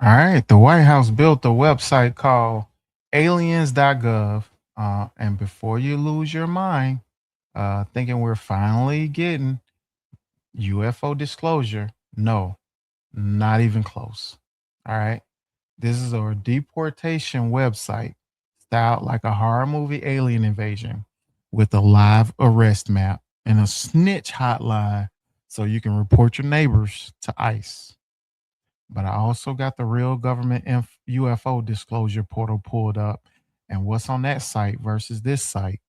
All right, the White House built a website called aliens.gov. And before you lose your mind, thinking we're finally getting UFO disclosure, no, not even close. All right, this is a deportation website styled like a horror movie alien invasion with a live arrest map and a snitch hotline so you can report your neighbors to ICE. But I also got the real government UFO disclosure portal pulled up. And what's on that site versus this site,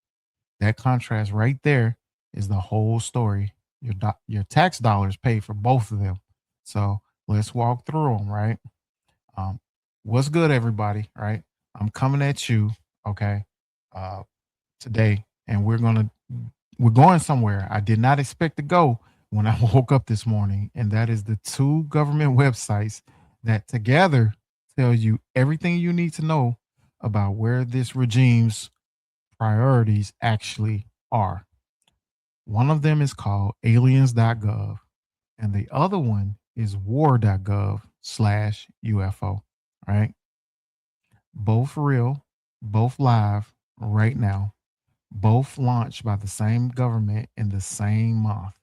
that contrast right there is the whole story. Your tax dollars pay for both of them. So let's walk through them, right? Um, what's good, everybody, right? I'm coming at you, okay, uh, today, and we're going somewhere I did not expect to go when I woke up this morning, and that is the two government websites that together tell you everything you need to know about where this regime's priorities actually are. One of them is called aliens.gov, and the other one is war.gov slash UFO, right? Both real, both live right now, both launched by the same government in the same month.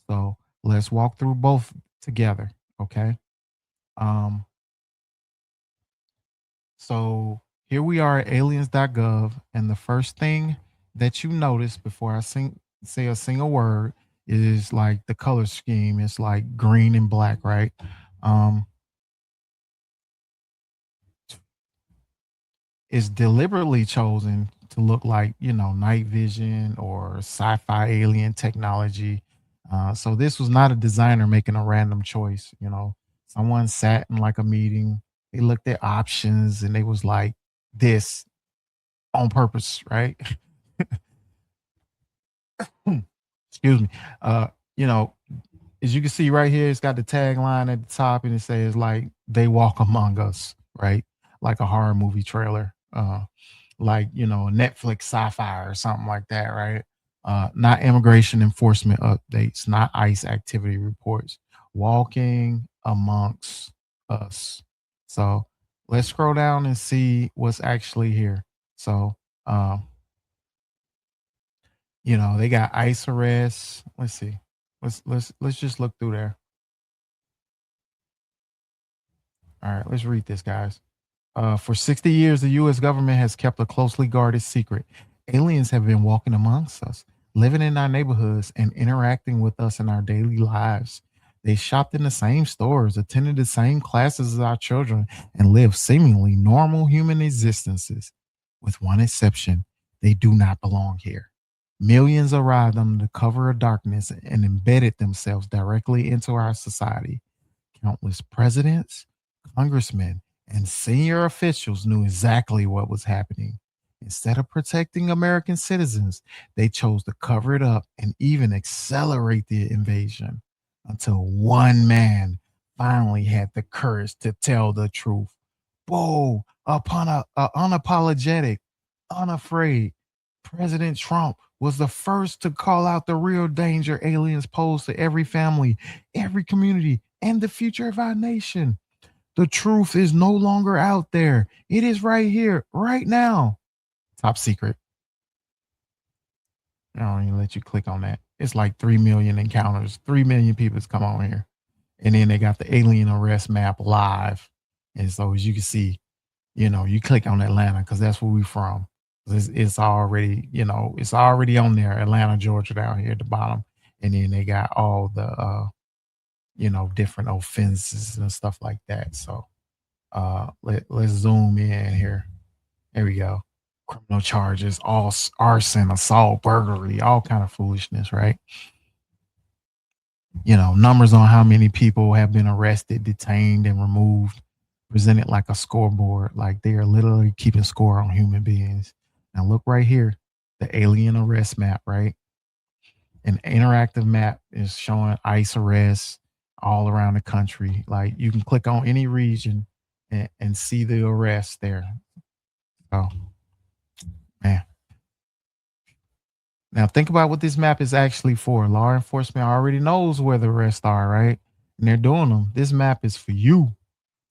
So let's walk through both together. Okay. Um, so here we are at aliens.gov. And the first thing that you notice before say a single word is like the color scheme. It's like green and black, right? Um, it's deliberately chosen to look like, night vision or sci-fi alien technology. So this was not a designer making a random choice. Someone sat in like a meeting, they looked at options and they was like, this on purpose, right? Excuse me. uh you know as you can see right here, it's got the tagline at the top and it says like they walk among us, right? Like a horror movie trailer. Like a Netflix sci-fi or something like that, right? Not immigration enforcement updates, not ICE activity reports. Walking amongst us. So let's scroll down and see what's actually here. So they got ICE arrests. Let's see. Let's just look through there. All right, let's read this, guys. For 60 years, the U.S. government has kept a closely guarded secret. Aliens have been walking amongst us, living in our neighborhoods, and interacting with us in our daily lives. They shopped in the same stores, attended the same classes as our children, and lived seemingly normal human existences. With one exception, they do not belong here. Millions arrived under the cover of darkness and embedded themselves directly into our society. Countless presidents, congressmen, and senior officials knew exactly what was happening. Instead of protecting American citizens, they chose to cover it up and even accelerate the invasion until one man finally had the courage to tell the truth. Whoa, unapologetic, unafraid. President Trump was the first to call out the real danger aliens pose to every family, every community, and the future of our nation. The truth is no longer out there. It is right here, right now. Top secret. I don't even let you click on that. It's like 3 million encounters. 3 million people come on here. And then they got the alien arrest map live. And so as you can see, you click on Atlanta because that's where we from. It's already, it's already on there. Atlanta, Georgia down here at the bottom. And then they got all the different offenses and stuff like that. So let's zoom in here. There we go. Criminal charges, all arson, assault, burglary, all kind of foolishness, right? Numbers on how many people have been arrested, detained, and removed, presented like a scoreboard, like they are literally keeping score on human beings. Now look right here, the alien arrest map, right? An interactive map is showing ICE arrests all around the country. Like you can click on any region and see the arrests there. Oh man. Now think about what this map is actually for. Law enforcement already knows where the arrests are, right? And they're doing them. This map is for you,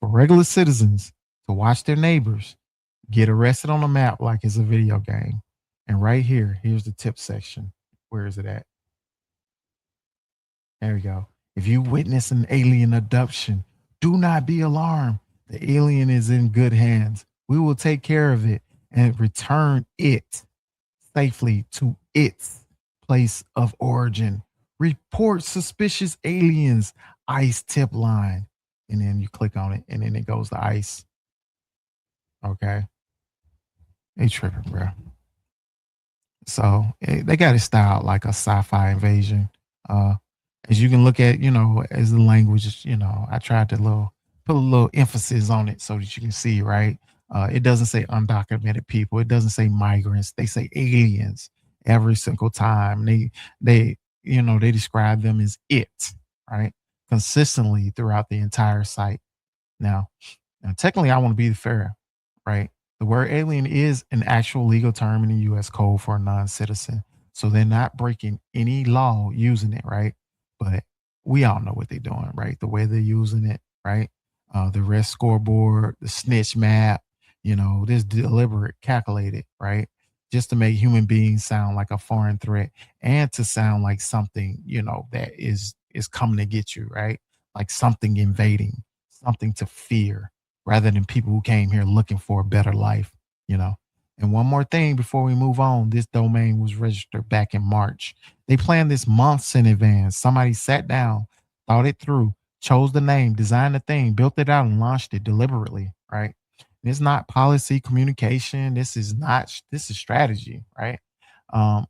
for regular citizens to watch their neighbors get arrested on a map like it's a video game. And right here, here's the tip section. Where is it at? There we go. If you witness an alien abduction, do not be alarmed. The alien is in good hands. We will take care of it and return it safely to its place of origin. Report suspicious aliens, ICE tip line. And then you click on it, and then it goes to ICE. Okay. They tripping, bro. So they got it styled like a sci-fi invasion. Uh, as you can look at, as the language, I tried to put a little emphasis on it so that you can see, right? It doesn't say undocumented people. It doesn't say migrants. They say aliens every single time. They describe them as it, right? Consistently throughout the entire site. Now, technically, I want to be fair, right? The word alien is an actual legal term in the U.S. Code for a non-citizen, so they're not breaking any law using it, right? But we all know what they're doing, right? The way they're using it, right? The rest scoreboard, the snitch map, this deliberate, calculated, right? Just to make human beings sound like a foreign threat and to sound like something, that is coming to get you, right? Like something invading, something to fear, rather than people who came here looking for a better life, you know. And one more thing before we move on, this domain was registered back in March. They planned this months in advance. Somebody sat down, thought it through, chose the name, designed the thing, built it out, and launched it deliberately, right? It's not policy communication. This is strategy, right? Um,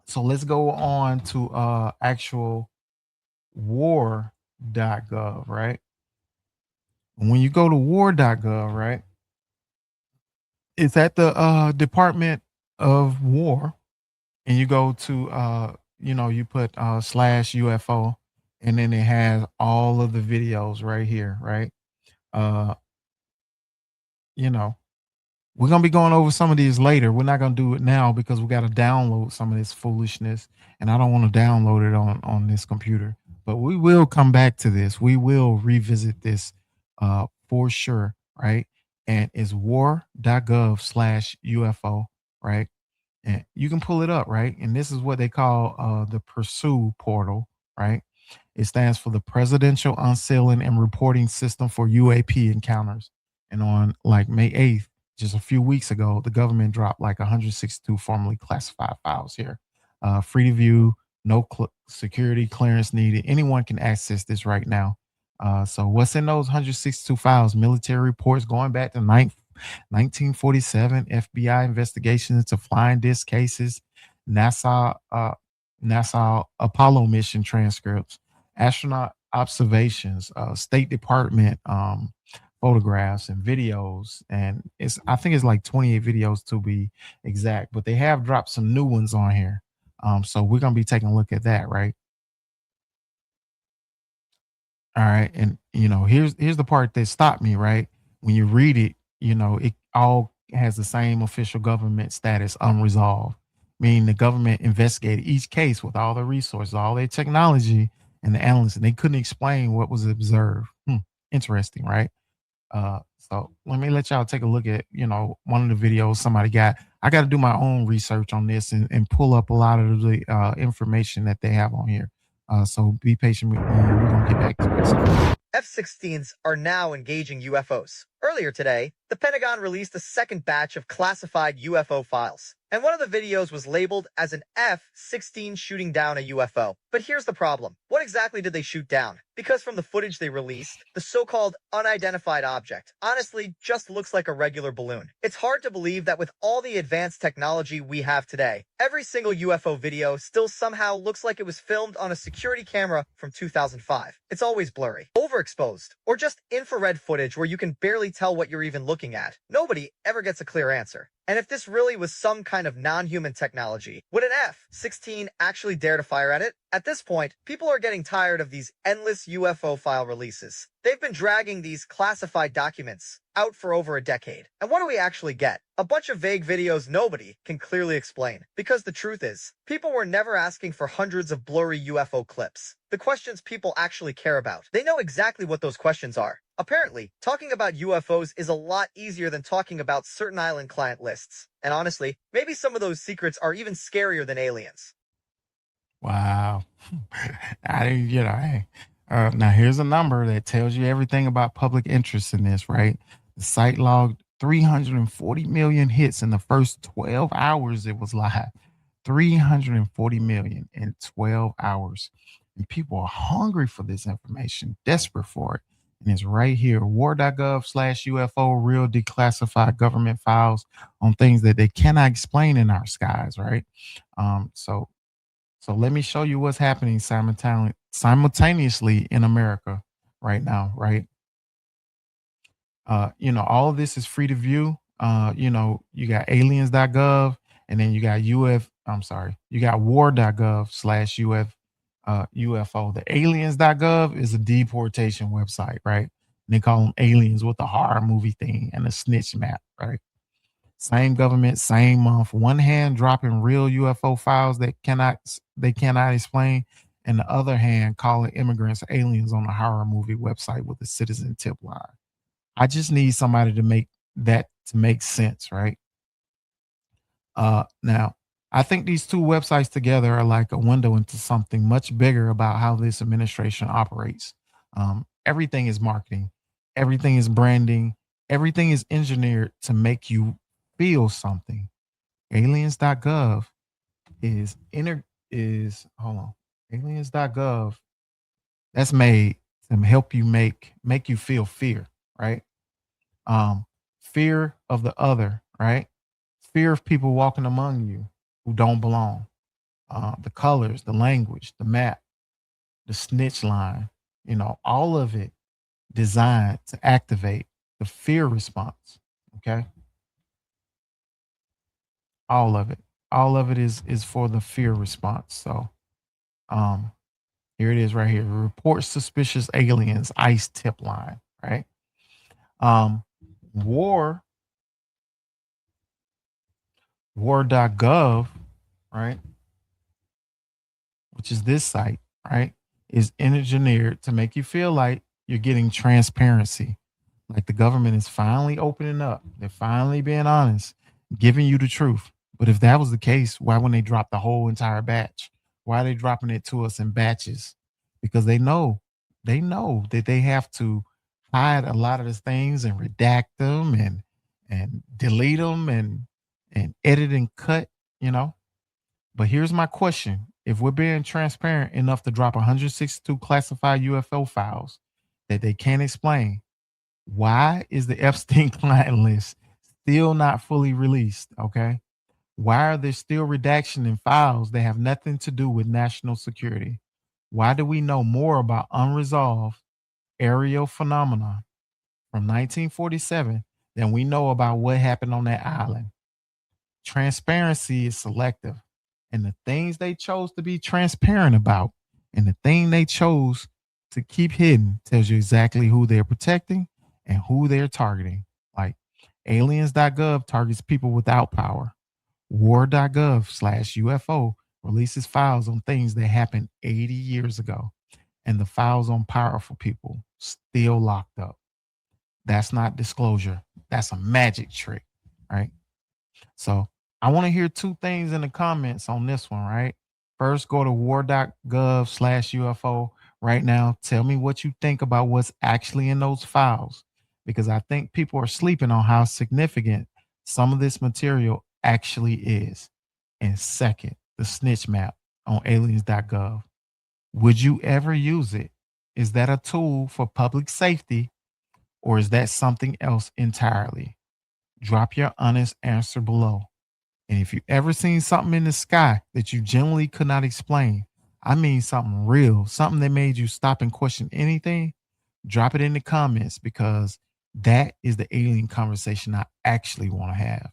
so let's go on to actual war.gov, right? When you go to war.gov, right, it's at the Department of War, and you go to you put slash UFO, and then it has all of the videos right here, right? Uh, you know, We're gonna be going over some of these later. We're not gonna do it now because we got to download some of this foolishness, and I don't want to download it on this computer. But we will come back to this. We will revisit this for sure, right? And it's war.gov slash UFO, right? And you can pull it up, right? And this is what they call the Pursue portal, right? It stands for the Presidential Unsealing and Reporting System for UAP Encounters. And on like May 8th, just a few weeks ago, the government dropped like 162 formerly classified files here. Free to view, no security clearance needed. Anyone can access this right now. So what's in those 162 files? Military reports going back to 1947, FBI investigations into flying disc cases, NASA NASA Apollo mission transcripts, astronaut observations, State Department photographs and videos, and I think it's like 28 videos to be exact, but they have dropped some new ones on here. So we're gonna be taking a look at that, right? All right. And here's the part that stopped me, right? When you read it, it all has the same official government status unresolved, meaning the government investigated each case with all the resources, all their technology and the analysts, and they couldn't explain what was observed. Interesting, right? So let me let y'all take a look at, one of the videos somebody got. I got to do my own research on this and pull up a lot of the information that they have on here. So be patient with me. We're going to get back to it. F-16s are now engaging UFOs. Earlier today, the Pentagon released a second batch of classified UFO files, and one of the videos was labeled as an F-16 shooting down a UFO. But here's the problem. What exactly did they shoot down? Because from the footage they released, the so-called unidentified object honestly just looks like a regular balloon. It's hard to believe that with all the advanced technology we have today, every single UFO video still somehow looks like it was filmed on a security camera from 2005. It's always blurry, overexposed, or just infrared footage where you can barely tell what you're even looking at. Nobody ever gets a clear answer. And if this really was some kind of non-human technology, would an F-16 actually dare to fire at it? At this point, people are getting tired of these endless UFO file releases. They've been dragging these classified documents out for over a decade. And what do we actually get? A bunch of vague videos nobody can clearly explain. Because the truth is, people were never asking for hundreds of blurry UFO clips. The questions people actually care about. They know exactly what those questions are. Apparently, talking about UFOs is a lot easier than talking about certain island client lists. And honestly, maybe some of those secrets are even scarier than aliens. Wow. I didn't, hey. Now here's a number that tells you everything about public interest in this, right? The site logged 340 million hits in the first 12 hours it was live. 340 million in 12 hours. And people are hungry for this information, desperate for it. And it's right here, war.gov/UFO, real declassified government files on things that they cannot explain in our skies, right? So let me show you what's happening simultaneously in America right now, right? All of this is free to view. You got aliens.gov, and then you got you got war.gov/UF UFO. The aliens.gov is a deportation website, right? And they call them aliens with the horror movie thing and the snitch map, right? Same government, same month. One hand dropping real UFO files that they cannot explain, and the other hand calling immigrants aliens on a horror movie website with a citizen tip line. I just need somebody to make that to make sense, right? Now, I think these two websites together are like a window into something much bigger about how this administration operates. Everything is marketing, everything is branding, everything is engineered to make you feel something. Aliens.gov is hold on. Aliens.gov that's made to help you make you feel fear, right? Um, Fear of the other, right? Fear of people walking among you who don't belong. The colors, the language, the map, the snitch line, all of it designed to activate the fear response. Okay. All of it. All of it is for the fear response. So um here it is right here. Report suspicious aliens, ICE tip line, right? Um war war.gov, right? Which is this site, right? Is engineered to make you feel like you're getting transparency. Like the government is finally opening up. They're finally being honest, giving you the truth. But if that was the case, why wouldn't they drop the whole entire batch? Why are they dropping it to us in batches? Because they know that they have to hide a lot of the things and redact them and delete them and edit and cut, you know. But here's my question. If we're being transparent enough to drop 162 classified UFO files that they can't explain, why is the Epstein client list still not fully released? Okay. Why are there still redaction in files that have nothing to do with national security? Why do we know more about unresolved aerial phenomena from 1947 than we know about what happened on that island? Transparency is selective. And the things they chose to be transparent about and the thing they chose to keep hidden tells you exactly who they're protecting and who they're targeting. Like aliens.gov targets people without power. War.gov/UFO releases files on things that happened 80 years ago. And the files on powerful people still locked up. That's not disclosure. That's a magic trick, right? So I want to hear two things in the comments on this one, right? First, go to war.gov/UFO right now. Tell me what you think about what's actually in those files, because I think people are sleeping on how significant some of this material actually is. And second, the snitch map on aliens.gov. Would you ever use it? Is that a tool for public safety or is that something else entirely? Drop your honest answer below. And if you ever seen something in the sky that you generally could not explain, I mean something real, something that made you stop and question anything, drop it in the comments because that is the alien conversation I actually want to have.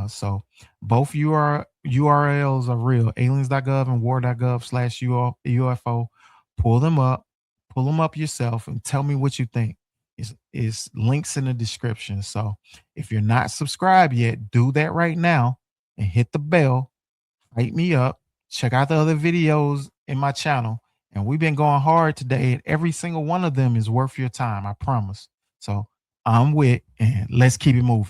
So both URLs are real, aliens.gov and war.gov/UFO. Pull them up yourself and tell me what you think. Is links in the description. So if you're not subscribed yet, do that right now and hit the bell. Hype me up. Check out the other videos in my channel And we've been going hard today, and every single one of them is worth your time. I promise. So I'm with, and let's keep it moving.